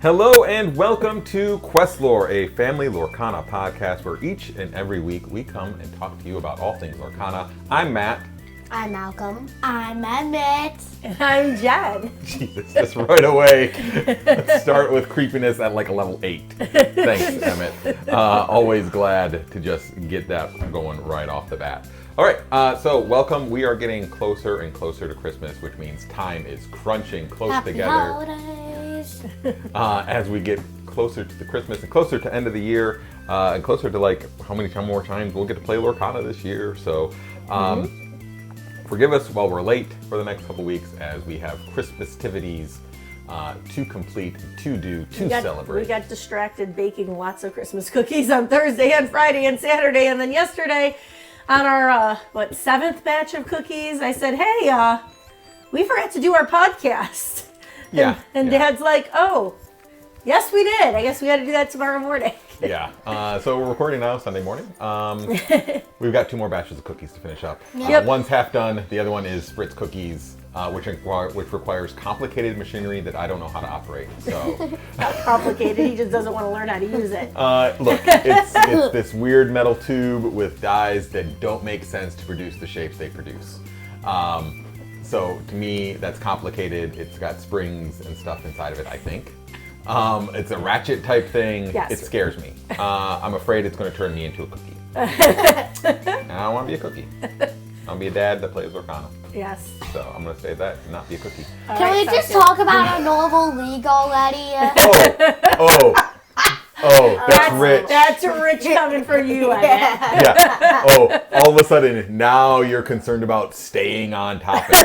Hello and welcome to QuestLore, a family Lorcana podcast where each and every week we come and talk to you about all things Lorcana. I'm Matt. I'm Malcolm. I'm Emmett. And I'm Jen. Jesus, just right away. Let's start with creepiness at like a level 8. Thanks, Emmett. Always glad to just get that going right off the bat. All right, so welcome. We are getting closer and closer to Christmas, which means time is crunching close Happy together. holidays. As we get closer to the Christmas and closer to end of the year, and closer to like how many more times we'll get to play Lorcana this year. So forgive us while we're late for the next couple weeks as we have Christmas-tivities to complete, to do, to celebrate. We got distracted baking lots of Christmas cookies on Thursday and Friday and Saturday, and then yesterday on our, 7th batch of cookies, I said, hey, we forgot to do our podcast. And Dad's like, oh, yes, we did. I guess we got to do that tomorrow morning. Yeah. So we're recording now, Sunday morning. We've got 2 more batches of cookies to finish up. Yep. One's half done. The other one is Spritz cookies, which requires complicated machinery that I don't know how to operate. So Not complicated. He just doesn't want to learn how to use it. look, it's this weird metal tube with dies that don't make sense to produce the shapes they produce. So to me, that's complicated. It's got springs and stuff inside of it, I think. It's a ratchet type thing. Yes. It scares me. I'm afraid it's going to turn me into a cookie. And I don't want to be a cookie. I want to be a dad that plays Lorcana. Yes. So I'm going to say that and not be a cookie. Can we just talk about our normal league already? That's rich. That's rich coming from you, Emmett. Yeah. Oh, all of a sudden, now you're concerned about staying on topic.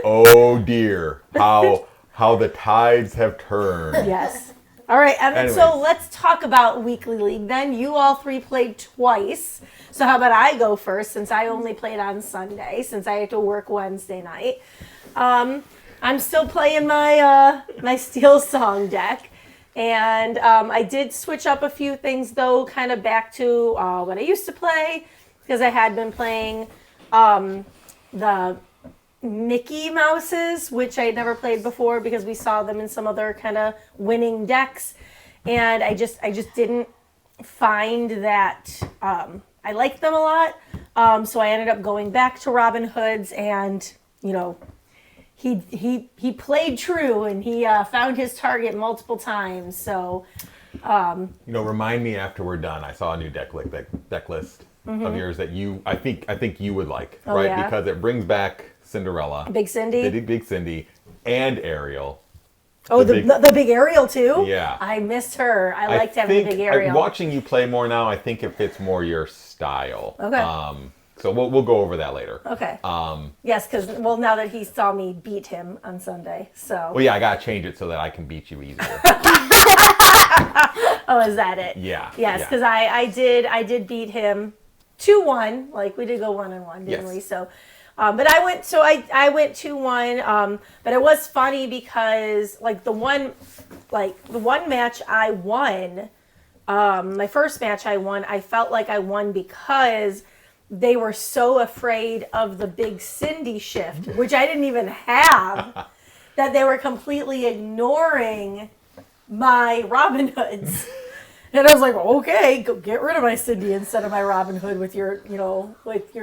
Oh dear. How the tides have turned. Yes. All right, Emmett, Anyways. so let's talk about Weekly League then. You all 3 played twice. So how about I go first, since I only played on Sunday, since I had to work Wednesday night. I'm still playing my my Steel Song deck. And I did switch up a few things, though, kind of back to what I used to play, because I had been playing the Mickey Mouses, which I had never played before because we saw them in some other kind of winning decks. And I just didn't find that I liked them a lot. So I ended up going back to Robin Hood's, and, you know, he played true, and he found his target multiple times. So, remind me after we're done. I saw a new deck list of yours that I think you would like, right? Yeah? Because it brings back Cinderella, Big Cindy. Big Cindy, and Ariel. Oh, the big Ariel too? Yeah. I missed her. I liked having the big Ariel. Watching you play more now, I think it fits more your style. Okay. So we'll go over that later. Okay. Yes, because, now that he saw me beat him on Sunday, so. Well, yeah, I got to change it so that I can beat you easier. Oh, is that it? Yeah. Yes, because I did beat him 2-1. Like, we did go 1-1, didn't we? So, but I went 2-1. But it was funny because like the one match I won, my first match I won, I felt like I won because they were so afraid of the Big Cindy shift, which I didn't even have, that they were completely ignoring my Robin Hoods. And I was like, okay, go get rid of my Cindy instead of my Robin Hood with your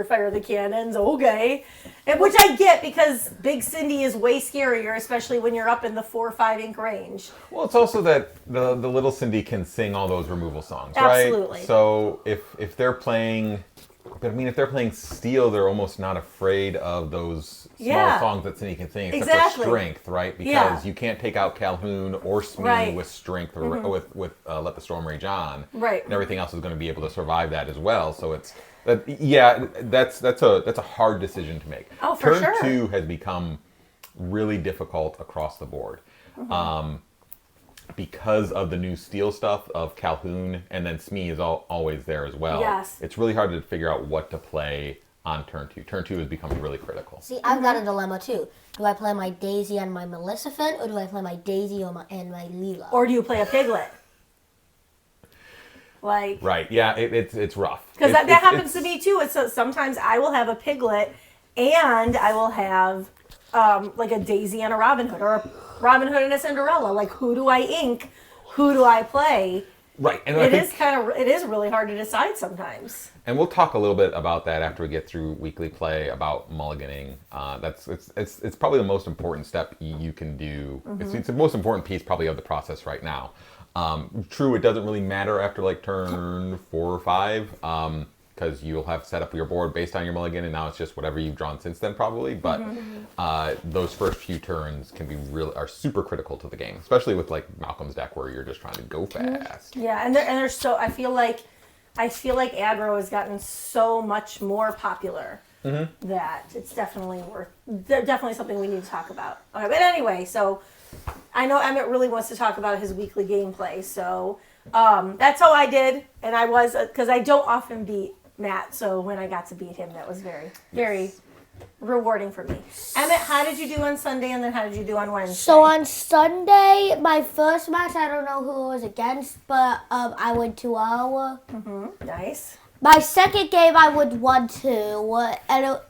Fire the Cannons, okay. And which I get, because Big Cindy is way scarier, especially when you're up in the 4 or 5 ink range. Well, it's also that the little Cindy can sing all those removal songs, right? Absolutely. So if they're playing, if they're playing Steel, they're almost not afraid of those small songs that Cindy can sing, except for Strength, right? Because you can't take out Calhoun or Smee with Strength or with Let the Storm Rage On. Right. And everything else is going to be able to survive that as well. So that's a hard decision to make. Oh, for Turn sure. 2 has become really difficult across the board. Because of the new Steel stuff of Calhoun, and then Smee is always there as well. Yes. It's really hard to figure out what to play on turn 2. Turn 2 has become really critical. See, I've got a dilemma too. Do I play my Daisy and my Maleficent, or do I play my Daisy and my Leela? Or do you play a Piglet? Like, right, yeah, it's rough. Because that happens to me too. It's sometimes I will have a Piglet and I will have like a Daisy and a Robin Hood, or Robin Hood and a Cinderella. Like, who do I ink? Who do I play? Right, and It is really hard to decide sometimes. And we'll talk a little bit about that after we get through weekly play about mulliganing. It's probably the most important step you can do. It's the most important piece probably of the process right now. True, it doesn't really matter after like turn 4 or 5, because you'll have set up your board based on your mulligan, and now it's just whatever you've drawn since then probably. But those first few turns are super critical to the game, especially with like Malcolm's deck where you're just trying to go fast. Yeah, and there's so I feel like aggro has gotten so much more popular that it's definitely definitely something we need to talk about. Okay, but anyway, so I know Emmett really wants to talk about his weekly gameplay, so that's how I did, and I was because I don't often beat Matt, so when I got to beat him, that was very, very rewarding for me. Emmett, how did you do on Sunday, and then how did you do on Wednesday? So on Sunday, my first match, I don't know who it was against, but I went 2-0. Nice. My second game, I went 1-2,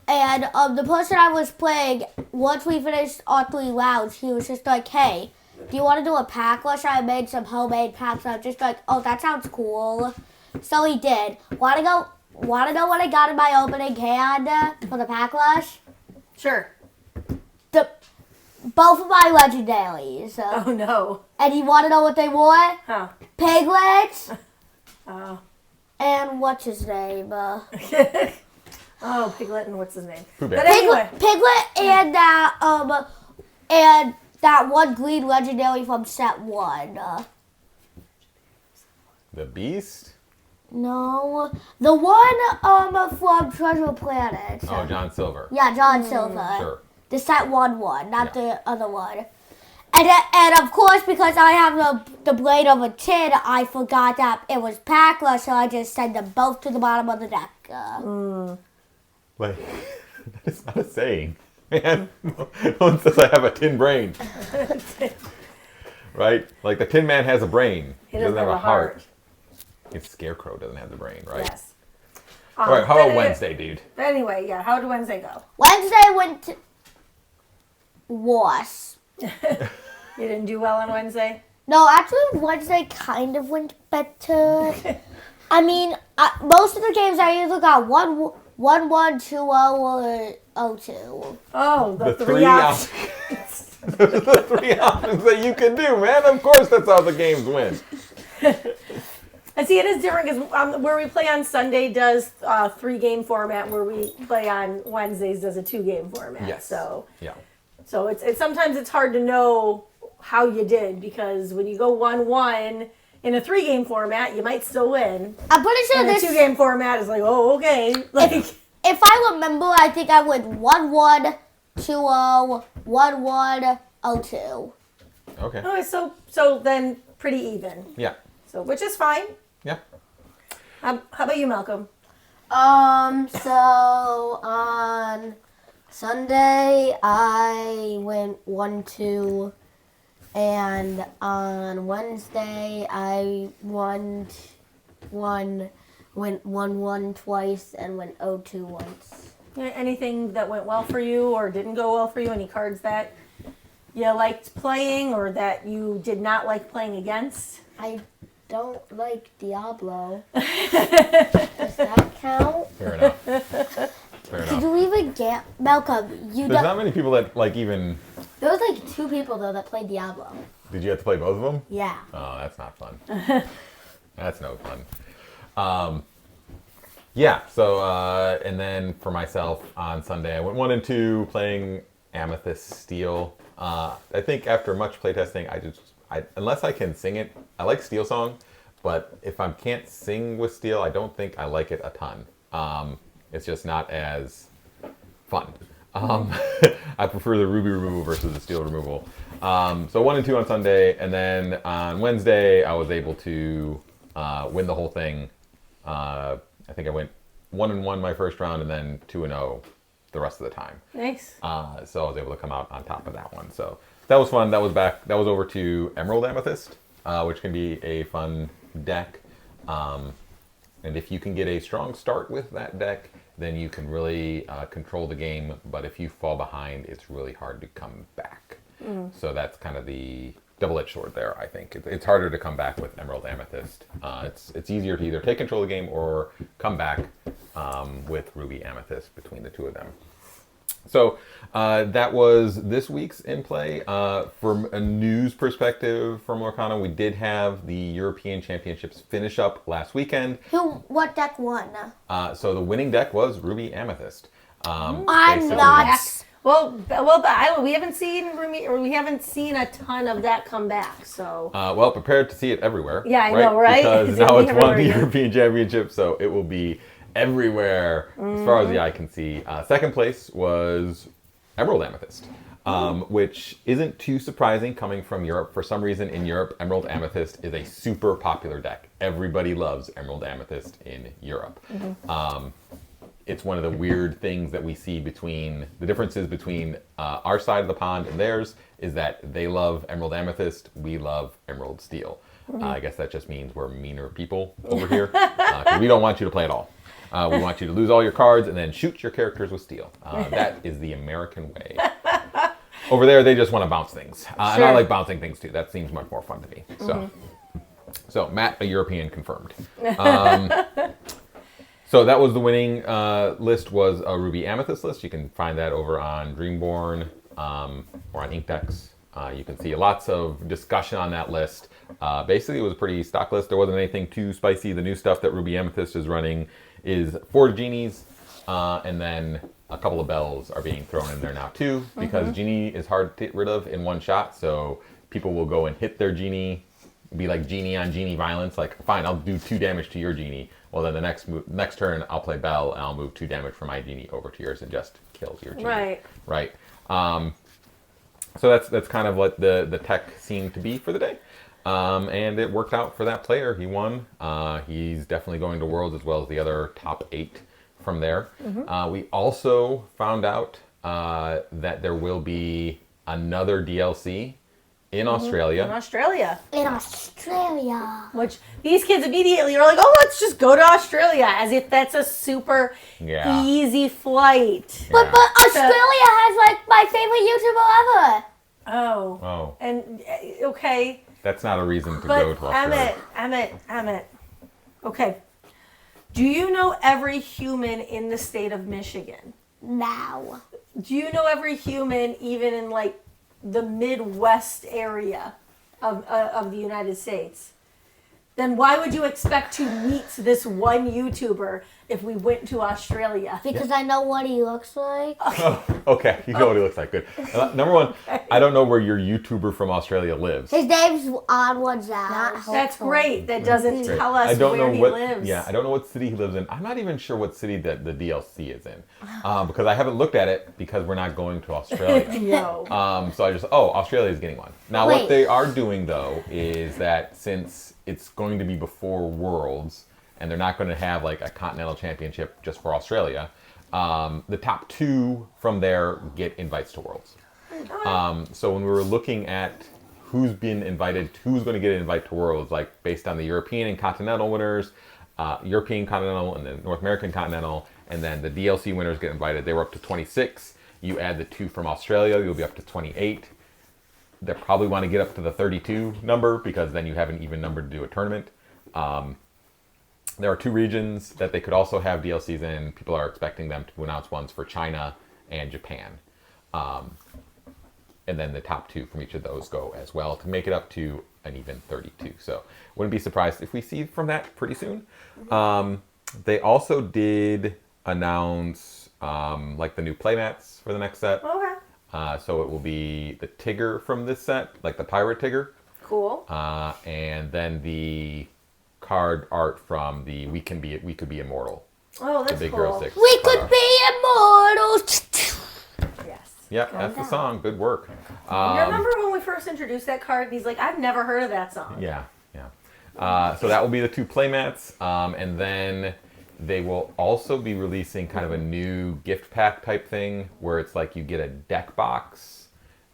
and the person I was playing, once we finished all 3 rounds, he was just like, hey, do you want to do a pack list? I made some homemade packs. I was just like, oh, that sounds cool. So he did. Want to know what I got in my opening hand for the pack list? Sure. Both of my legendaries. Oh, no. And you want to know what they were? Huh. Piglets. Oh. And what's his name? Oh, Piglet and what's his name? But anyway. Piglet and that one green legendary from set 1. The Beast? No, the one from Treasure Planet. Oh, John Silver. Yeah, John Silver. Sure. The set 1 one, not the other one. And of course, because I have the blade of a tin, I forgot that it was packless, so I just sent them both to the bottom of the deck. Like, that is not a saying, man. No one says I have a tin brain. Right? Like, the Tin Man has a brain. He doesn't have a heart. It's Scarecrow doesn't have the brain, right? Yes. All right, how about Wednesday, dude? Anyway, yeah, how did Wednesday go? Wednesday went worse. You didn't do well on Wednesday? No, actually, Wednesday kind of went better. I mean, most of the games I either got 1-1, 2-0, or 0-2. Oh, the The three options. the 3 options that you can do, man. Of course, that's how the games win. And see, it is different because where we play on Sunday does 3-game format, where we play on Wednesdays does a 2-game format. Yes. So Yeah. So it's sometimes it's hard to know how you did, because when you go 1-1 in a 3-game format, you might still win. I'm pretty sure And a 2-game format is like, oh, okay. Like, if I remember, I think I went 1-1, 2-0, 1-1, 0-2. Okay. oh, so then pretty even. Yeah. So which is fine. Yeah. How about you, Malcolm? So on Sunday I went 1-2, and on Wednesday I went 1-1 twice and went 0-2 once. Anything that went well for you or didn't go well for you? Any cards that you liked playing or that you did not like playing against? I don't like Diablo. Does that count? Fair enough. Fair Did enough. you even get Malcolm? There's not many people that like even. There was like 2 people though that played Diablo. Did you have to play both of them? Yeah. Oh, that's not fun. That's no fun. Yeah. So and then for myself on Sunday, I went 1-2 playing Amethyst Steel. I think after much playtesting, unless I can sing it, I like Steel Song, but if I can't sing with Steel, I don't think I like it a ton. It's just not as fun. I prefer the Ruby removal versus the Steel removal. So 1-2 on Sunday, and then on Wednesday, I was able to win the whole thing. I think I went 1-1 my first round, and then 2-0 the rest of the time. Nice. So I was able to come out on top of that one. So that was fun. That was over to Emerald Amethyst, which can be a fun deck. And if you can get a strong start with that deck, then you can really control the game. But if you fall behind, it's really hard to come back. So that's kind of the double-edged sword there, I think. It's harder to come back with Emerald Amethyst. It's easier to either take control of the game or come back with Ruby Amethyst between the two of them. So that was this week's in play. From a news perspective from Lorcana, we did have the European Championships finish up last weekend. What deck won? So the winning deck was Ruby Amethyst. I'm basically- not. Well, we haven't seen a ton of that come back. So well, prepared to see it everywhere. Yeah, I know, right? Because It's now gonna be it's won the everywhere. European Championship, so it will be everywhere as far as the eye can see. Second place was Emerald Amethyst, which isn't too surprising coming from Europe. For some reason in Europe, Emerald Amethyst is a super popular deck. Everybody loves Emerald Amethyst in Europe. It's one of the weird things that we see between the differences between our side of the pond and theirs is that they love Emerald Amethyst, we love Emerald Steel. I guess that just means we're meaner people over here. 'Cause we don't want you to play at all. We want you to lose all your cards and then shoot your characters with steel. That is the American way. Over there, they just want to bounce things. And I like bouncing things too. That seems much more fun to me. So Matt, a European confirmed. So that was the winning list, was a Ruby Amethyst list. You can find that over on Dreamborn or on Inkdex. You can see lots of discussion on that list. Basically, it was a pretty stock list. There wasn't anything too spicy. The new stuff that Ruby Amethyst is running is 4 genies, and then a couple of bells are being thrown in there now too, because genie is hard to get rid of in one shot. So people will go and hit their genie, be like genie on genie violence. Like, fine, I'll do 2 damage to your genie. Well, then the next turn, I'll play Bell, and I'll move 2 damage from my genie over to yours and just kill your genie. Right. So that's kind of what the tech seemed to be for the day. And it worked out for that player. He won. He's definitely going to Worlds as well as the other top 8 from there. We also found out that there will be another DLC in Australia. in Australia. Which these kids immediately are like, oh, let's just go to Australia, as if that's a super easy flight. But Australia has like my favorite YouTuber ever. Oh. And okay. That's not a reason to But go to Australia. Emmett. Okay. Do you know every human in the state of Michigan? Now. Do you know every human even in like the Midwest area of the United States? Then why would you expect to meet this one YouTuber if we went to Australia? Because I know what he looks like. Okay, you know what he looks like. Good. Number one, I don't know where your YouTuber from Australia lives. His name's on one's out. That's great. That doesn't tell us where he lives. Yeah, I don't know what city he lives in. I'm not even sure what city that the DLC is in, because I haven't looked at it because we're not going to Australia. No. So I just, Australia is getting one. Now, what they are doing though is that since it's going to be before Worlds, and they're not going to have like a continental championship just for Australia, the top 2 from there get invites to Worlds. So when we were looking at who's been invited, who's going to get an invite to Worlds, like based on the European and Continental winners, European Continental and then North American Continental, and then the DLC winners get invited. They were up to 26. You add the 2 from Australia, you'll be up to 28. They probably want to get up to the 32 number because then you have an even number to do a tournament. There are 2 regions that they could also have DLCs in. People are expecting them to announce ones for China and Japan. And then the top 2 from each of those go as well to make it up to an even 32. So wouldn't be surprised if we see from that pretty soon. They also did announce like the new playmats for the next set. Okay. So it will be the Tigger from this set, like the Pirate Tigger. Cool. And then the card art from the We Could Be Immortal. Oh, that's the big cool. Hero 6. We could be immortals. Yes. Yep, that's the song. Good work. You remember when we first introduced that card? And he's like, I've never heard of that song. Yeah. So that will be the 2 playmats. And then they will also be releasing kind of a new gift pack type thing where it's like you get a deck box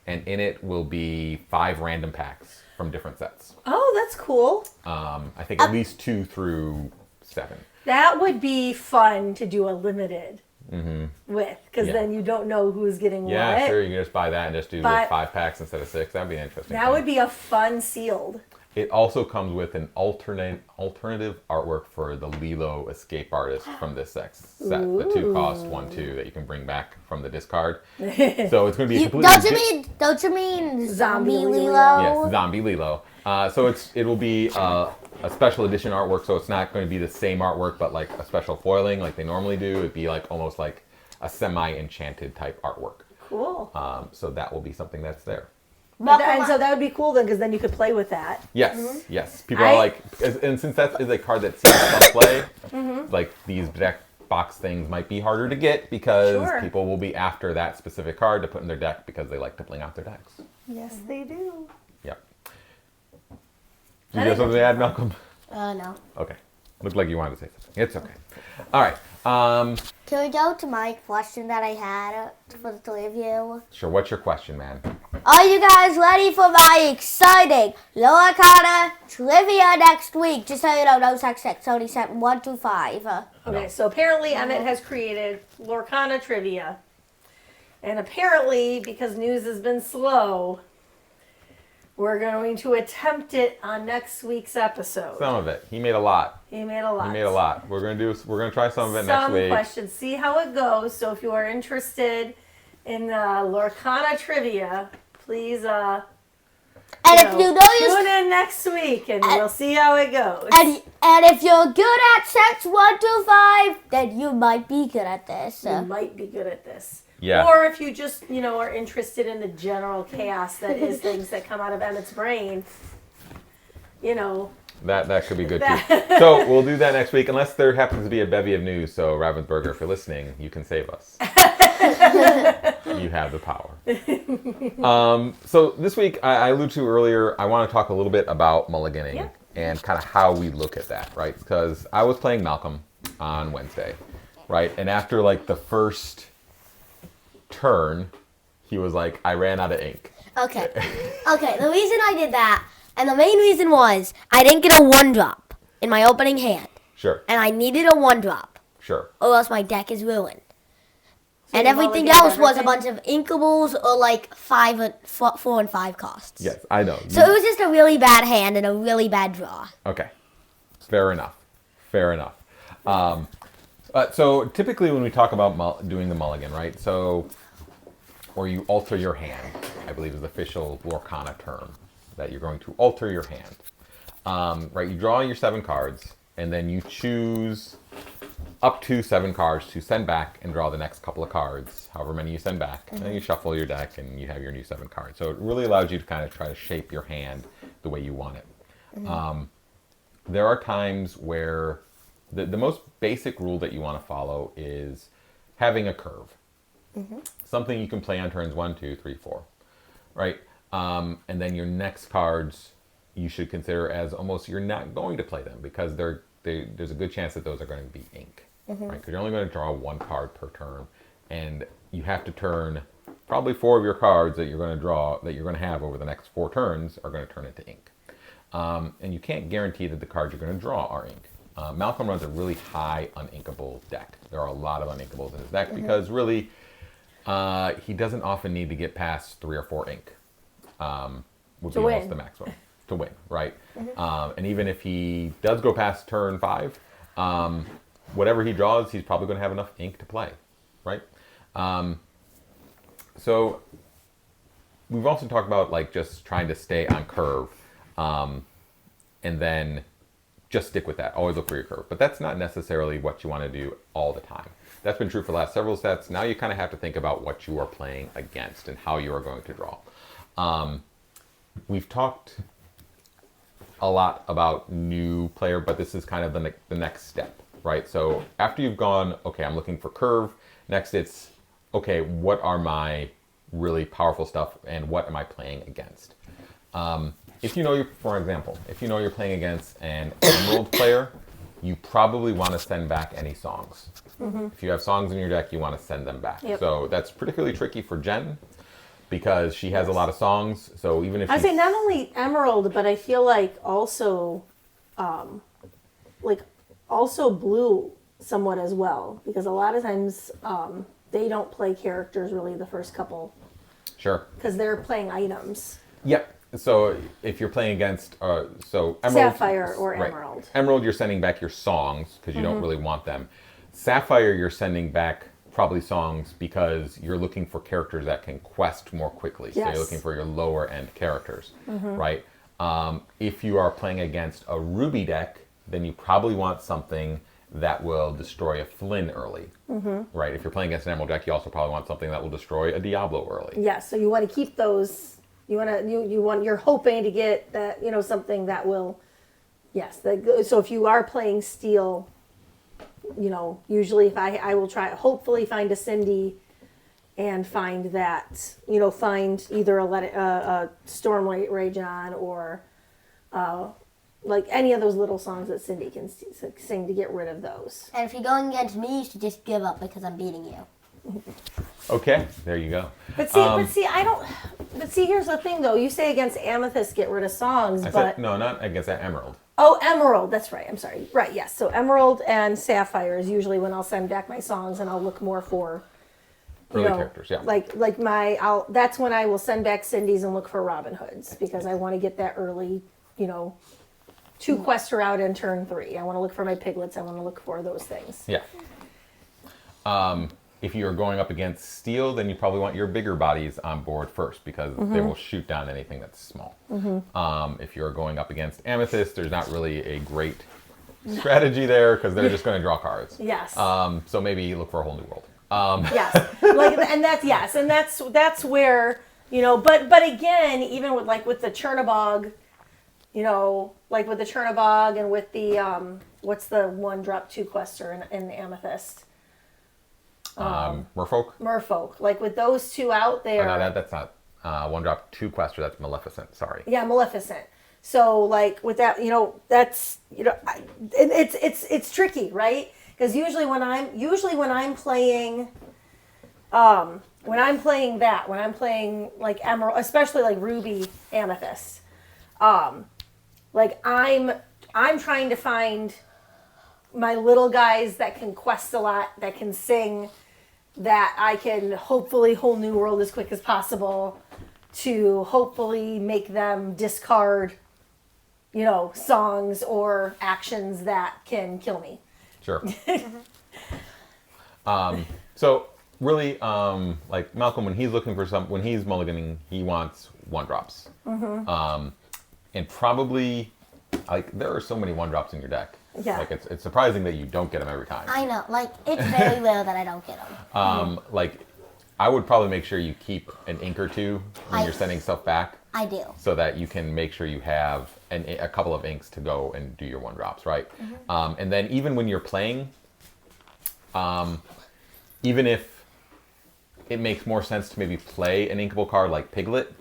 and in it will be 5 random packs from different sets. Oh, that's cool. I think at least 2 through 7. That would be fun to do a limited. with, because Yeah. then you don't know who's getting Yeah, what. sure. You can just buy that and just do But- 5 packs instead of 6. That'd be an interesting. That thing. would be a fun sealed. It also comes with an alternative artwork for the Lilo escape artist from this set. The 2 cost 1, 2 that you can bring back from the discard. So it's going to be a completely Don't you mean Zombie Zombie Lilo? Lilo? yes, zombie Lilo. So it will be a special edition artwork. So it's not going to be the same artwork, but like a special foiling like they normally do. It'd be like almost like a semi-enchanted type artwork. Cool. So that will be something that's there. And so that would be cool then, because then you could play with that. Yes, yes. People are like, and since that is a card that sees some play, like these deck box things might be harder to get because people will be after that specific card to put in their deck because they like to bling out their decks. Yes, they do. Yep. You got something to add, Malcolm? No. Okay. Looked like you wanted to say something. It's okay. All right. Can we go to my question that I had for the 3 of you? Sure. What's your question, man? Are you guys ready for my exciting Lorcana trivia next week? Just so you know, no sex, only set 1 to 5. Okay, so apparently Emmett has created Lorcana trivia. And apparently, because news has been slow, we're going to attempt it on next week's episode. Some of it. He made a lot. He made a lot. He made a lot. We're gonna try some of it next week. Some questions. See how it goes. So if you are interested in Lorcana trivia, please And if you know tune in next week and we'll see how it goes. And if you're good at sets 1 to 5, then you might be good at this. You might be good at this. Yeah. Or if you just, are interested in the general chaos that is things that come out of Emmett's brain, That could be good too. So we'll do that next week, unless there happens to be a bevy of news. So Ravensburger, if you're listening, you can save us. You have the power. So this week, I alluded to earlier, I want to talk a little bit about mulliganing and kind of how we look at that, right? Because I was playing Malcolm on Wednesday, right? And after like the first turn, he was like, I ran out of ink. Okay. The reason I did that, and the main reason was, I didn't get a 1-drop in my opening hand. Sure. And I needed a 1-drop. Sure. Or else my deck is ruined. So and you everything mulliganed else was a everything? bunch of inkables or like 4 and 5 costs. Yes, I know. So it was just a really bad hand and a really bad draw. Okay. Fair enough. So typically when we talk about doing the mulligan, right? So, or you alter your hand, I believe is the official Lorcana term, that you're going to alter your hand. Right, you draw your 7 cards, and then you choose up to 7 cards to send back and draw the next couple of cards, however many you send back. And then you shuffle your deck and you have your new 7 cards. So it really allows you to kind of try to shape your hand the way you want it. There are times where the most basic rule that you want to follow is having a curve. Something you can play on turns 1, 2, 3, 4, right? And then your next cards you should consider as almost you're not going to play them because there's a good chance that those are going to be ink, right? Because you're only going to draw 1 card per turn, and you have to turn probably 4 of your cards that you're going to draw that you're going to have over the next 4 turns are going to turn into ink. And you can't guarantee that the cards you're going to draw are ink. Malcolm runs a really high uninkable deck. There are a lot of uninkables in his deck because really he doesn't often need to get past 3 or 4 ink. Would be almost the maximum to win, right? And even if he does go past turn 5, whatever he draws, he's probably going to have enough ink to play, right? So we've also talked about like just trying to stay on curve, and then just stick with that. Always look for your curve. But that's not necessarily what you want to do all the time. That's been true for the last several sets. Now you kind of have to think about what you are playing against and how you are going to draw. We've talked a lot about new player, but this is kind of the next step, right? So after you've gone, okay, I'm looking for curve. Next it's, okay, what are my really powerful stuff and what am I playing against? If you know, for example, if you know you're playing against an Emerald player, you probably want to send back any songs. If you have songs in your deck, you want to send them back. So that's particularly tricky for Jen because she has a lot of songs. So even if I say not only Emerald, but I feel like also, also Blue somewhat as well, because a lot of times they don't play characters really the first couple, Sure. because they're playing items. Yep. So if you're playing against, so Emerald, Sapphire or right. Emerald. Emerald, you're sending back your songs because you don't really want them. Sapphire, you're sending back probably songs because you're looking for characters that can quest more quickly. So Yes. you're looking for your lower end characters, right? If you are playing against a Ruby deck, then you probably want something that will destroy a Flynn early, right? If you're playing against an Emerald deck, you also probably want something that will destroy a Diablo early. Yes, so you want to keep those. You're hoping to get that, something that will. Yes. So if you are playing steel, usually if I will try, hopefully find a Cindy, and find that, find either a Storm Rage On, or like any of those little songs that Cindy can sing to get rid of those. And if you're going against me, you should just give up because I'm beating you. Okay, there you go. But see, here's the thing though. You say against Amethyst, get rid of songs, I but said, no, not against that Emerald. oh, Emerald. That's right. I'm sorry. Right. Yes. So Emerald and Sapphire is usually when I'll send back my songs, and I'll look more for Early characters, yeah. That's when I will send back Cindy's and look for Robin Hoods, because I want to get that early, 2 quests are out in turn 3. I want to look for my piglets. I want to look for those things. Yeah. If you're going up against steel, then you probably want your bigger bodies on board first, because they will shoot down anything that's small. If you're going up against amethyst, there's not really a great strategy there, because they're just going to draw cards. Yes. So maybe look for a whole new world. Yes. And that's where, but again, even with the Chernabog, with the Chernabog and with the what's the 1-drop 2 quester in the amethyst? Merfolk. Like with those two out there. Oh, no, that's not 1-drop 2 quester. That's Maleficent. Sorry. Yeah, Maleficent. So like with that, that's it's tricky, right? Because usually when I'm playing like Emerald, especially like Ruby Amethyst, like I'm trying to find my little guys that can quest a lot, that can sing, that I can hopefully whole new world as quick as possible, to hopefully make them discard, songs or actions that can kill me. Sure. So really, like Malcolm, when he's looking for when he's mulliganing, he wants 1-drops. And probably, like, there are so many 1-drops in your deck. Yeah. Like, it's surprising that you don't get them every time. I know, like, it's very rare that I don't get them. Like, I would probably make sure you keep an ink or two when you're sending stuff back. I do. So that you can make sure you have a couple of inks to go and do your 1-drops, right? And then even when you're playing, even if it makes more sense to maybe play an inkable card like Piglet,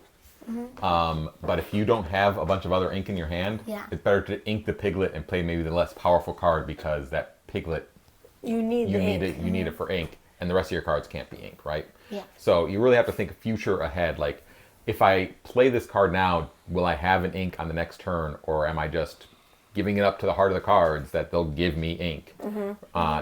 but if you don't have a bunch of other ink in your hand, it's better to ink the Piglet and play maybe the less powerful card, because that Piglet, you need it for ink, and the rest of your cards can't be ink, right? Yeah. So you really have to think future ahead. Like, if I play this card now, will I have an ink on the next turn, or am I just giving it up to the heart of the cards that they'll give me ink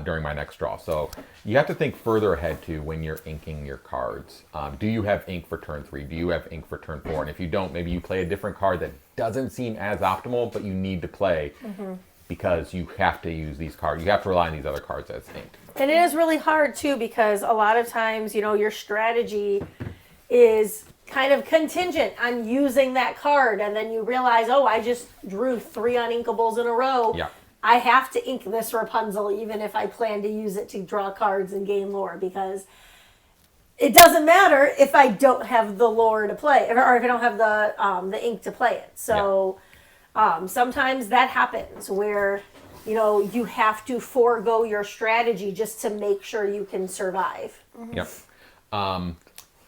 during my next draw? So you have to think further ahead too when you're inking your cards. Do you have ink for turn 3? Do you have ink for turn 4? And if you don't, maybe you play a different card that doesn't seem as optimal, but you need to play because you have to use these cards. You have to rely on these other cards as inked. And it is really hard too, because a lot of times, your strategy is kind of contingent on using that card, and then you realize, oh, I just drew 3 uninkables in a row. Yeah. I have to ink this Rapunzel even if I plan to use it to draw cards and gain lore, because it doesn't matter if I don't have the lore to play, or if I don't have the ink to play it. So sometimes that happens where you have to forego your strategy just to make sure you can survive. Yep.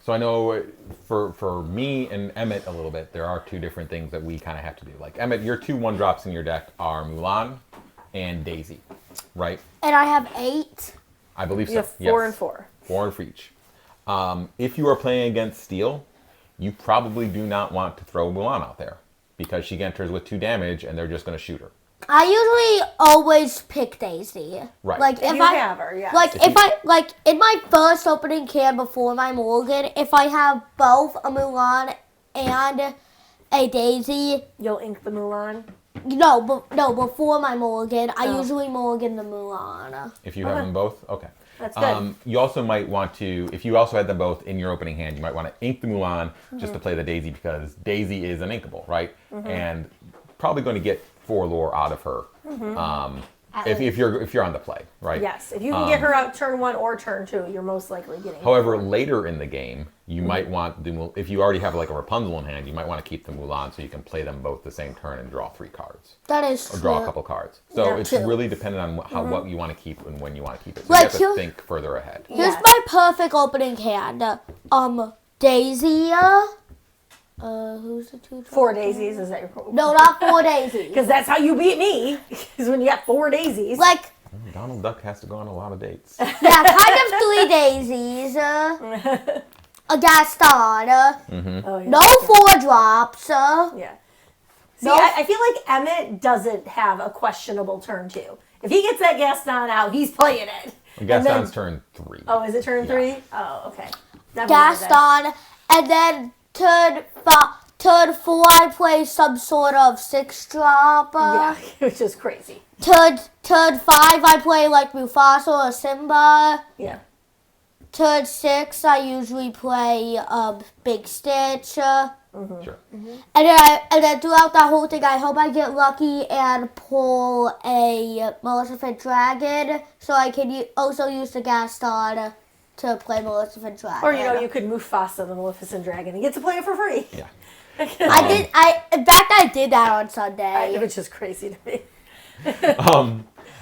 So I know for me and Emmett a little bit, there are 2 different things that we kind of have to do. Like, Emmett, your 2 1-drops in your deck are Mulan and Daisy, right? And I have 8. I believe so. You have 4 and 4. 4 for each. If you are playing against Steel, you probably do not want to throw Mulan out there, because she enters with 2 damage and they're just going to shoot her. I usually always pick Daisy. Right. If you have her, yes. Like in my first opening can before my mulligan, if I have both a Mulan and a Daisy. You'll ink the Mulan? No, before my mulligan, I usually mulligan the Mulan. If you have them both, okay. That's good. You also might want to, if you also had them both in your opening hand, you might want to ink the Mulan just to play the Daisy because Daisy is an inkable, right? And probably going to get 4 lore out of her if you're on the play, right? Yes, if you can get her out turn 1 or turn 2, you're most likely getting. However, later in the game, you might want if you already have like a Rapunzel in hand, you might want to keep the Mulan so you can play them both the same turn and draw 3 cards. That is true. Or draw a couple cards. So it's true. really dependent on what you want to keep and when you want to keep it. So you have to think further ahead. Here's my perfect opening hand. Daisy. Who's the 2 drop? 4 daisies, is that your problem? No, not 4 Daisies. Because that's how you beat me, is when you got 4 daisies. Like, Donald Duck has to go on a lot of dates. yeah, kind of 3 Daisies. A Gaston. Oh, yeah. No 4 drops. Yeah. See, I feel like Emmett doesn't have a questionable turn 2. If he gets that Gaston out, he's playing it. Gaston's turn 3. Oh, is it turn 3? Oh, okay. Never mind Gaston, and then turn 4, I play some sort of 6 drop. Yeah, which is crazy. Turn 5, I play like Mufasa or Simba. Yeah. Turn 6, I usually play Big Stitch. Sure. And then throughout that whole thing, I hope I get lucky and pull a Maleficent Dragon, so I can also use the Gaston to play Maleficent Dragon. Or, you could Mufasa the Maleficent Dragon and get to play it for free. Yeah. In fact, I did that on Sunday. Which is crazy to me.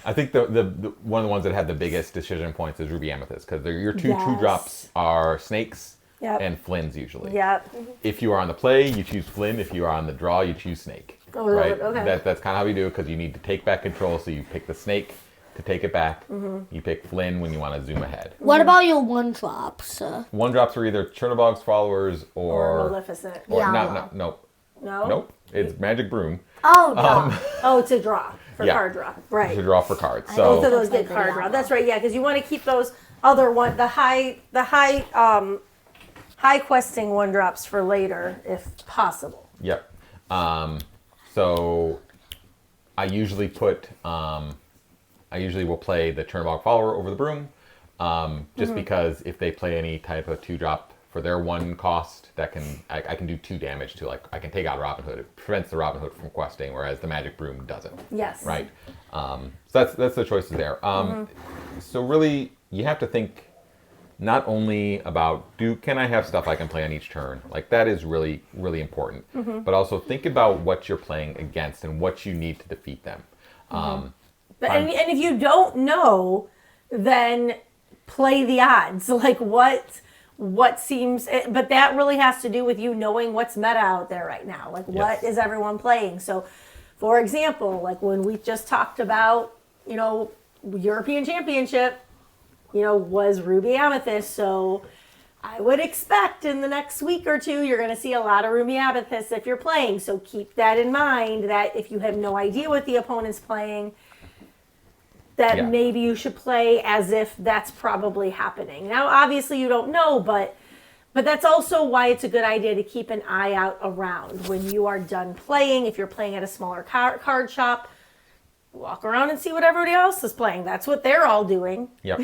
I think the one of the ones that had the biggest decision points is Ruby Amethyst because your two drops are snakes and Flynn's usually. Yep. If you are on the play, you choose Flynn. If you are on the draw, you choose snake. Oh, right? Okay. That's kind of how you do it because you need to take back control. So you pick the snake to take it back. You pick Flynn when you want to zoom ahead. What about your 1 drops? 1 drops are either Chernobog's followers or Maleficent. No. No? Nope. It's Magic Broom. Oh, To draw. For card draw. Right. To draw for cards. Both of So those get card draw. That's right, yeah, because you want to keep those other the high questing 1 drops for later if possible. yep. So I usually will play the Chernobog follower over the broom, just because if they play any type of 2 drop for their 1 cost, I can do 2 damage to I can take out Robin Hood. It prevents the Robin Hood from questing, whereas the Magic Broom doesn't. Yes. Right. So that's the choices there. So really, you have to think not only about can I have stuff I can play on each turn, like that is really really important, but also think about what you're playing against and what you need to defeat them. And if you don't know, then play the odds. Like what seems, but that really has to do with you knowing what's meta out there right now. Like what is everyone playing? So, for example, like when we just talked about, European Championship, was Ruby Amethyst. So I would expect in the next week or 2, you're going to see a lot of Ruby Amethyst if you're playing. So keep that in mind that if you have no idea what the opponent's playing, that maybe you should play as if that's probably happening. Now, obviously you don't know, but that's also why it's a good idea to keep an eye out around when you are done playing. If you're playing at a smaller card shop, walk around and see what everybody else is playing. That's what they're all doing. Yep.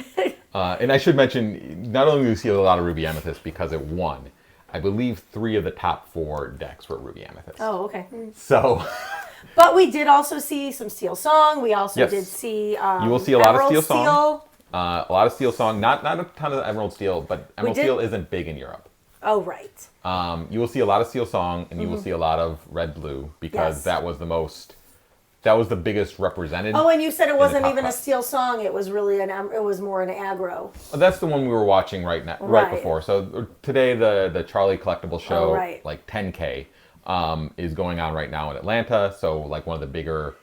And I should mention, not only do we see a lot of Ruby Amethyst because it won, I believe 3 of the top 4 decks were Ruby Amethyst. Oh, okay. So... But we did also see some Steel Song. We also did see you will see a lot of Emerald Steel Song. A lot of Steel Song. Not a ton of Emerald Steel, but Emerald Steel isn't big in Europe. Oh, right. You will see a lot of Steel Song, and you will see a lot of Red Blue because that was the biggest represented. Oh, and you said it wasn't even a Steel Song. It was really it was more an aggro. That's the one we were watching right before. So today the Charlie Collectible show, like 10K. Is going on right now in Atlanta. So like one of the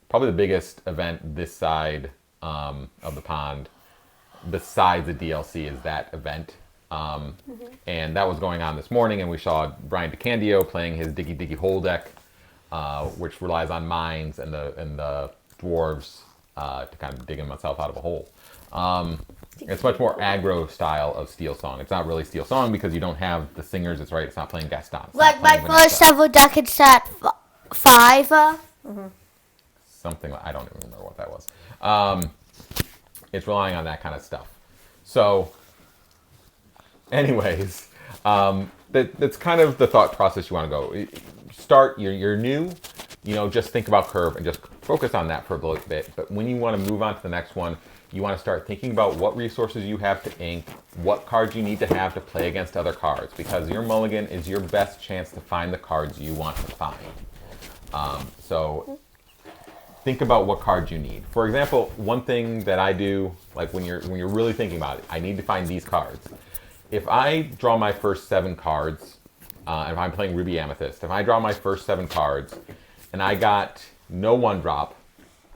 probably the biggest event this side of the pond, besides the DLC, is that event. And that was going on this morning, and we saw Brian DeCandio playing his Diggy Diggy Hole deck which relies on mines and the dwarves to kind of dig himself out of a hole. It's much more aggro style of Steel Song. It's not really Steel Song because you don't have the singers. It's right. It's not playing Gaston. Like my first ever deck in set 5. Something I don't even remember what that was. It's relying on that kind of stuff. So, anyways, that's kind of the thought process you want to go. Start. You're new. Just think about curve and just focus on that for a little bit. But when you want to move on to the next one, you want to start thinking about what resources you have to ink, what cards you need to have to play against other cards, because your mulligan is your best chance to find the cards you want to find. So think about what cards you need. For example, one thing that I do, like when you're really thinking about it, I need to find these cards. If I draw my first 7 cards, if I'm playing Ruby Amethyst, if I draw my first 7 cards and I got no 1-drop,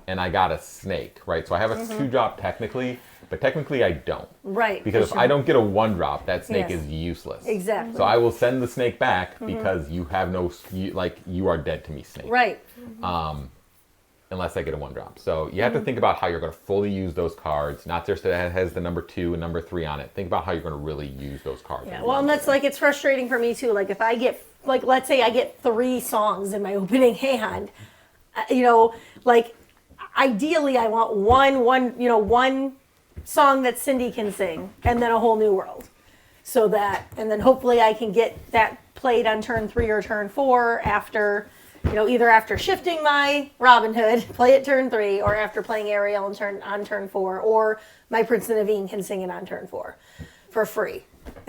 and I got a snake, right? So I have a 2-drop technically, but technically I don't. Right. Because if I don't get a 1-drop, that snake is useless. Exactly. So I will send the snake back because you have you are dead to me, snake. Right. Unless I get a 1-drop. So you have to think about how you're going to fully use those cards, not just that it has the number 2 and number 3 on it. Think about how you're going to really use those cards. Yeah. Well, and that's it's frustrating for me too. Like if I get, let's say I get 3 songs in my opening hand, ideally, I want one song that Cindy can sing, and then a whole new world. And then hopefully I can get that played on turn 3 or turn 4 after, either after shifting my Robin Hood, play it turn 3, or after playing Ariel on turn 4, or my Prince and Naveen can sing it on turn 4 for free.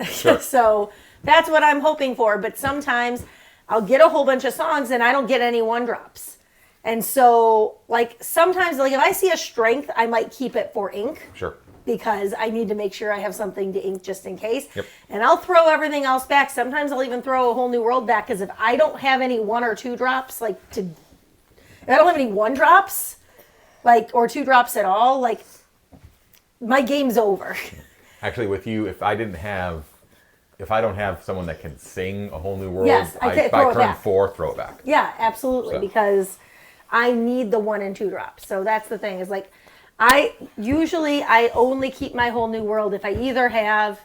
Sure. So that's what I'm hoping for. But sometimes I'll get a whole bunch of songs and I don't get any 1-drops. And so, sometimes, if I see a strength, I might keep it for ink. Sure. Because I need to make sure I have something to ink just in case. Yep. And I'll throw everything else back. Sometimes I'll even throw a whole new world back, because if I don't have any 1 or 2 drops, if I don't have any 1-drops, or 2 drops at all, my game's over. Actually, with you, if I don't have someone that can sing a whole new world, Yes, I can't by throw it turn back. 4, throw it back. Yeah, absolutely. So. Because I need the 1 and 2 drops. So that's the thing, is I only keep my whole new world if I either have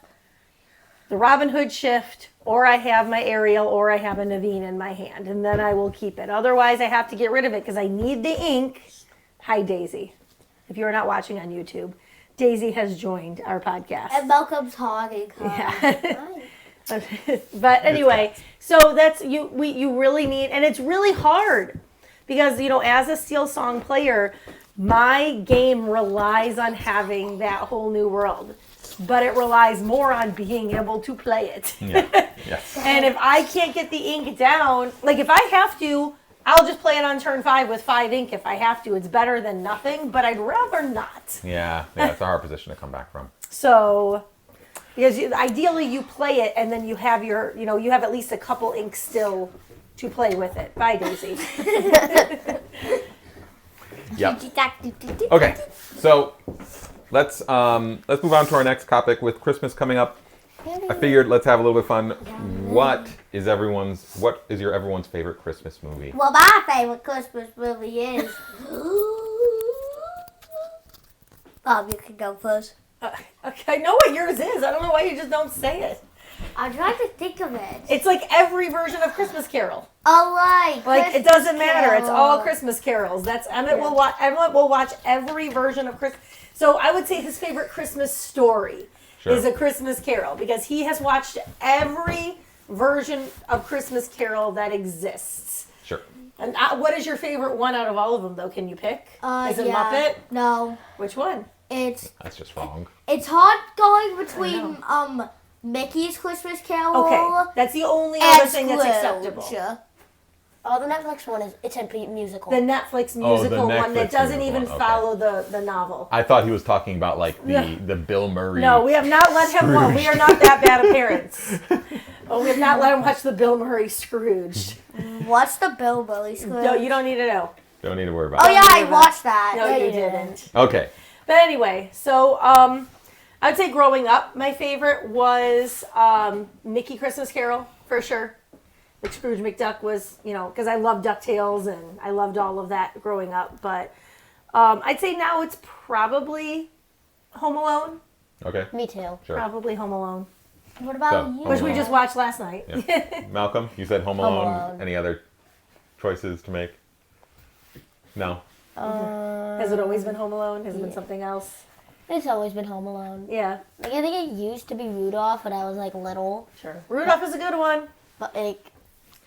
the Robin Hood shift, or I have my Ariel, or I have a Naveen in my hand, and then I will keep it. Otherwise, I have to get rid of it because I need the ink. Hi, Daisy. If you're not watching on YouTube, Daisy has joined our podcast. And Malcolm's hogging her. Yeah. But anyway, so that's you really need, and it's really hard because, as a Steel Song player, my game relies on having that whole new world, but it relies more on being able to play it. Yeah. Yes. And if I can't get the ink down, if I have to, I'll just play it on turn 5 with 5 ink if I have to. It's better than nothing, but I'd rather not. Yeah, it's a hard position to come back from. So, because ideally you play it and then you have you have at least a couple inks still to play with it. Bye, Daisy. Yep. Okay, so let's move on to our next topic. With Christmas coming up, I figured let's have a little bit of fun. What is your everyone's favorite Christmas movie? Well, my favorite Christmas movie is... You can go first. Okay, I know what yours is. I don't know why you just don't say it. I'm trying to think of it. It's every version of Christmas Carol. Oh, right. It doesn't matter. Carol. It's all Christmas carols. That's Emmett will watch. Emmett will watch every version of Christmas. So I would say his favorite Christmas story is A Christmas Carol, because he has watched every version of Christmas Carol that exists. Sure. And what is your favorite one out of all of them, though? Can you pick? Is it Muppet? No. Which one? That's just wrong. It's hard going between Mickey's Christmas Carol. Okay, that's the only other thing that's acceptable. Oh, the Netflix one is it's a musical. The Netflix musical one that Netflix doesn't musical even one, follow the novel. I thought he was talking about the Bill Murray. No, we have not let him watch. We are not that bad of parents. We have not let him watch the Bill Murray Scrooged. What's the Bill Murray Scrooge? No, you don't need to know. Don't need to worry about Oh it. yeah, I watched that. No, you didn't. Okay. But anyway, so I would say growing up, my favorite was Mickey Christmas Carol, for sure. Like Scrooge McDuck was, because I loved DuckTales and I loved all of that growing up. But I'd say now it's probably Home Alone. Okay. Me too. Sure. Probably Home Alone. What about So, you? Home Which we Alone. just watched last night. Yeah. Malcolm, you said Home Alone. Alone. Any other choices to make? No. Has it always been Home Alone? Has it been something else? It's always been Home Alone. Yeah, Like I think it used to be Rudolph when I was like little, sure. Rudolph is a good one. but like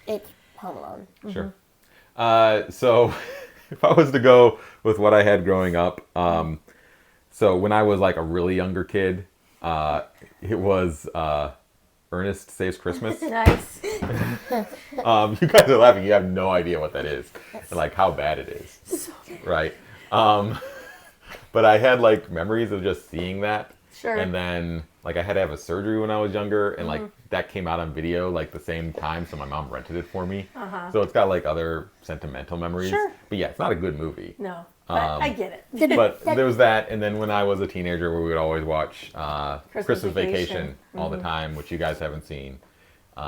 it's Home Alone. Sure. So if I was to go with what I had growing up, so when I was like a really younger kid, it was Ernest Saves Christmas. Nice. You guys are laughing. You have no idea what that is, and like how bad it is, right? But I had like memories of just seeing that, Sure. and then like I had to have a surgery when I was younger, and like that came out on video like the same time, so my mom rented it for me. So it's got like other sentimental memories. Sure. But yeah, it's not a good movie. No, but I get it. But there was that, and then when I was a teenager, we would always watch Christmas Vacation. Vacation all the time, which you guys haven't seen,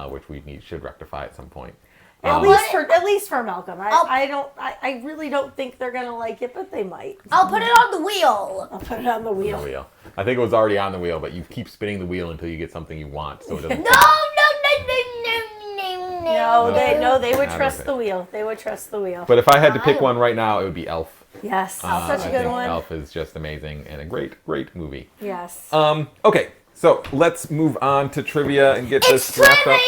which should rectify at some point. At least for Malcolm. I really don't think they're gonna like it, but they might. I'll put it on the wheel. I'll put it on the The wheel. wheel. I think it was already on the wheel, but you keep spinning the wheel until you get something you want, so it doesn't. No, they would Not trust okay. the wheel. They would trust the wheel. But if I had to pick one right now, it would be Elf. Yes, such a I good think one. Elf is just amazing and a great, great movie. Yes. Okay, so let's move on to trivia and get this wrapped up.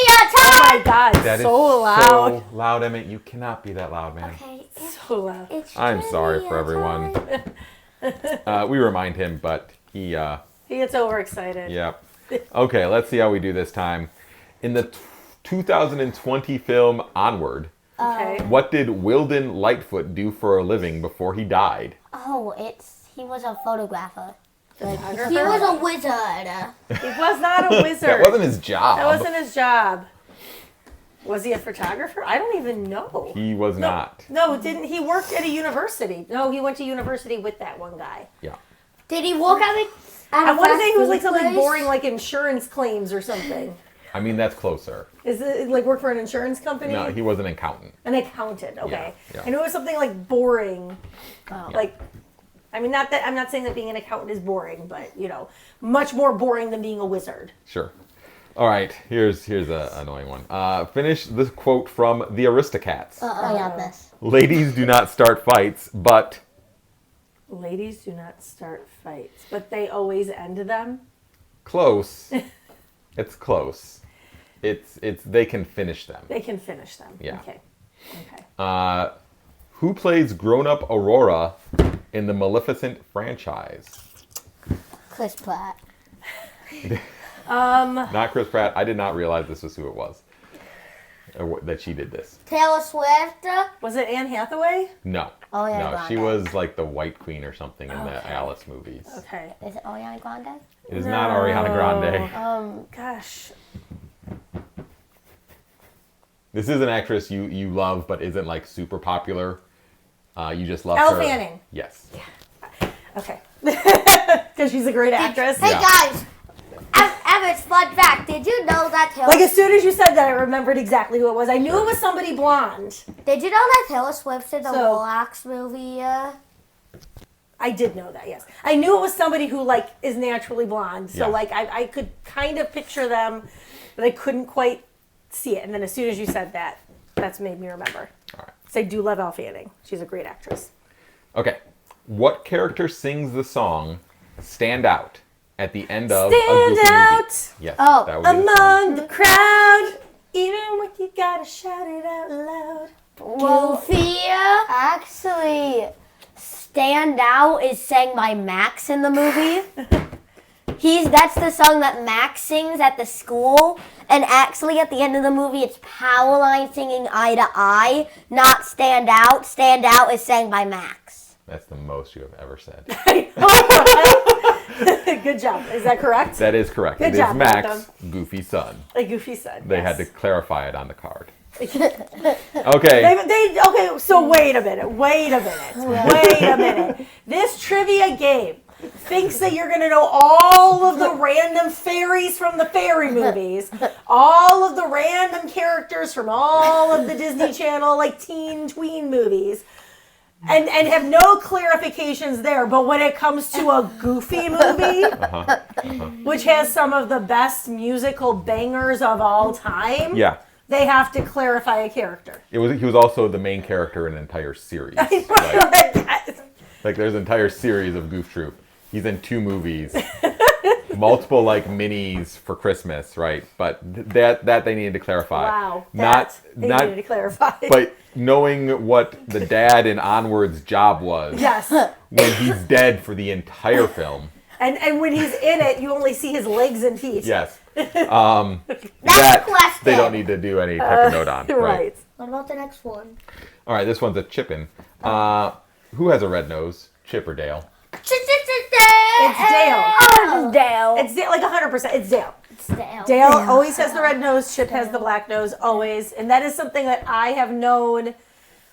Oh my God, That is so loud. so loud, Emmett. You cannot be that loud, man. Okay, So loud. it's I'm sorry for trivia everyone. time. We remind him, but he, He gets overexcited. yeah. Okay, let's see how we do this time. In the 2020 film Onward, Okay. what did Wilden Lightfoot do for a living before he died? Oh, he was a photographer. He was a wizard. He was not a wizard. That wasn't his job. That wasn't his job. Was he a photographer? I don't even know. He was not. No, didn't he work at a university? No, he went to university with that one guy. Yeah. Did he work at I want to say he was like something place? boring, like insurance claims or something. I mean, that's closer. Is it like work for an insurance company? No, he was an accountant. An accountant. Okay. Yeah. I knew it was something like boring. Oh. Like, I mean, not that I'm not saying that being an accountant is boring, but much more boring than being a wizard. Sure. All right, here's a annoying one. Finish this quote from The Aristocats. I got this. Ladies do not start fights, but... Ladies do not start fights, but they always end them. Close. It's close. It's they can finish them. They can finish them. Yeah. Okay. Who plays grown-up Aurora in the Maleficent franchise? Chris Pratt. Not Chris Pratt. I did not realize this was who it was. That she did this. Taylor Swift. Was it Anne Hathaway? No. Ariana No, she Grande. was like the White Queen or something in the Alice movies. Okay. Is it Ariana Grande? It is not Ariana Grande. Gosh. This is an actress you love, but isn't like super popular. You just love Elle her. Fanning. Yes. Okay. Because she's a great actress. Hey Yeah. guys, Emmett's fun fact. Did you know that Taylor? Like as soon as you said that, I remembered exactly who it was. I knew it was somebody blonde. Did you know that Taylor Swift's in the So- Relax movie? I did know that. Yes, I knew it was somebody who like is naturally blonde. So Yeah. like I could kind of picture them, but I couldn't quite see it. And then as soon as you said that, that's made me remember. All right. So I do love Elle Fanning. She's a great actress. Okay. What character sings the song "Stand Out" at the end of a Stand Goofy out movie? Yes. Oh, that would be the song. among the crowd, even when you gotta shout it out loud. Goofy. Actually, Stand Out is sang by Max in the movie. That's the song that Max sings at the school. And actually at the end of the movie it's Powerline singing Eye to Eye, not Stand Out. Stand Out is sang by Max. That's the most you have ever said. Good job. Is that correct? That is correct. Good It is job, Max, Malcolm. Goofy's son. Like Goofy said. They yes. had to clarify it on the card. They, Okay. okay, so wait a minute. This trivia game thinks that you're going to know all of the random fairies from the fairy movies, all of the random characters from all of the Disney Channel, like teen, tween movies, and have no clarifications there. But when it comes to a Goofy movie, which has some of the best musical bangers of all time, Yeah. they have to clarify a character. He was also the main character in an entire series. Like there's an entire series of Goof Troop. He's in 2 movies, multiple like minis for Christmas, right? But that they needed to clarify. Wow. Not They needed to clarify. But knowing what the dad in Onward's job was Yes. when he's dead for the entire film. And when he's in it, you only see his legs and feet. Yes. Next That question. they don't need to do any type of note on. Right. What about the next one? All right, this one's a Chippin. Who has a red nose? Chip or Dale? It's Dale. Oh, Dale. It's Dale, like 100%. It's Dale. It's Dale. Dale always has the red nose. Chip has the black nose, always. And that is something that I have known,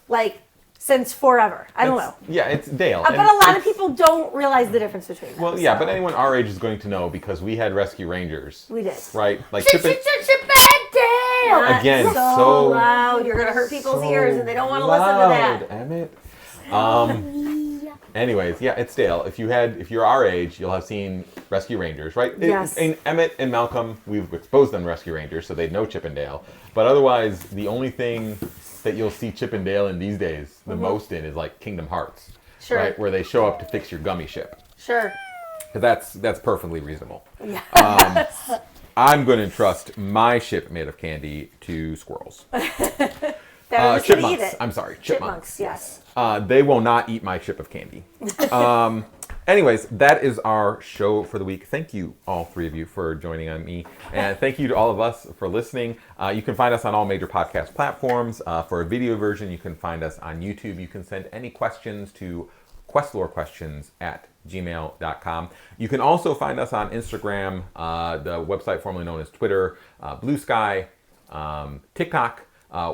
like, since forever. I don't know. Yeah, it's Dale. But a lot of people don't realize the difference between them. Well, yeah, so. but anyone our age is going to know because we had Rescue Rangers. We did. Right? Like Chip Chip and Dale. Not Again, so so loud. You're going to hurt people's ears, and they don't want to listen to that. Emmett. Anyways, yeah, it's Dale. If you're our age, you'll have seen Rescue Rangers, right? Yes. And Emmett and Malcolm, we've exposed them to Rescue Rangers, so they'd know Chip and Dale. But otherwise, the only thing that you'll see Chip and Dale in these days the most in is like Kingdom Hearts, Sure. right? Where they show up to fix your gummy ship. Sure. 'Cause that's perfectly reasonable. Yeah. I'm going to trust my ship made of candy to squirrels. They're just gonna eat Chipmunks. it. I'm sorry, chipmunks. Yes. They will not eat my chip of candy. Anyways, that is our show for the week. Thank you, all 3 of you, for joining on me. And thank you to all of us for listening. You can find us on all major podcast platforms. For a video version, you can find us on YouTube. You can send any questions to QuestLoreQuestions at gmail.com. You can also find us on Instagram, the website formerly known as Twitter, Blue Sky, TikTok,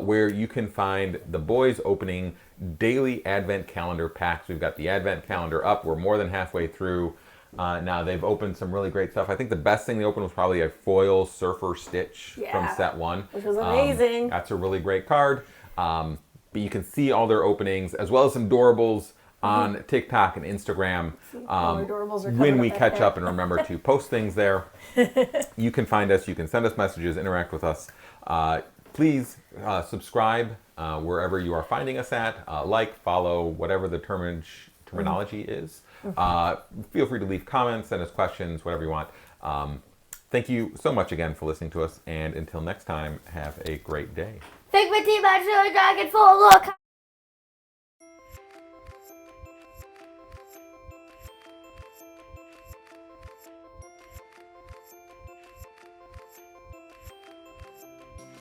where you can find the boys opening daily Advent calendar packs. We've got the Advent calendar up. We're more than halfway through. Now they've opened some really great stuff. I think the best thing they opened was probably a foil surfer stitch from set 1. Which was amazing. That's a really great card. But you can see all their openings as well as some Doorables on TikTok and Instagram. Our adorables are When coming we up catch ahead. up and remember to post things there. You can find us. You can send us messages, interact with us. Please subscribe wherever you are finding us at. Like, follow, whatever the terminology is. Feel free to leave comments, send us questions, whatever you want. Thank you so much again for listening to us. And until next time, have a great day. Think my team actually dragon full look.